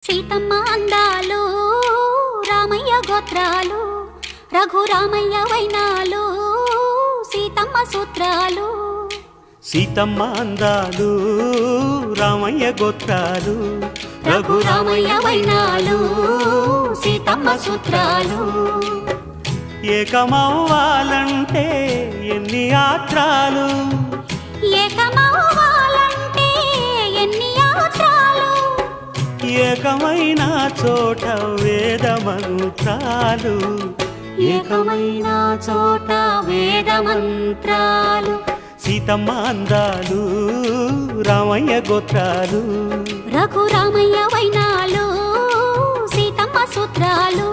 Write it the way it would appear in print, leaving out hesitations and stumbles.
సీతమ్మ అందాలు రామయ్య గోత్రాలు రఘురామయ్య వైనాలు సీతమ్మ సూత్రాలు సీతమ్మ అందాలు రామయ్య గోత్రాలు రఘురామయ్య వైనాలు సీతమ్మ సూత్రాలు ఏకమవ్వాలంటే ఎన్ని యాత్రాలు ఏకమవ్వాలంటే ఎన్ని యాత్రాలు ఏకమైన చోట వేద మంత్రాలు ఏకమైన చోట వేద మంత్రాలు సీతమ్మ అందాలు రామయ్య గోత్రాలు రఘురామయ్య వైనాలు సీతమ్మ సూత్రాలు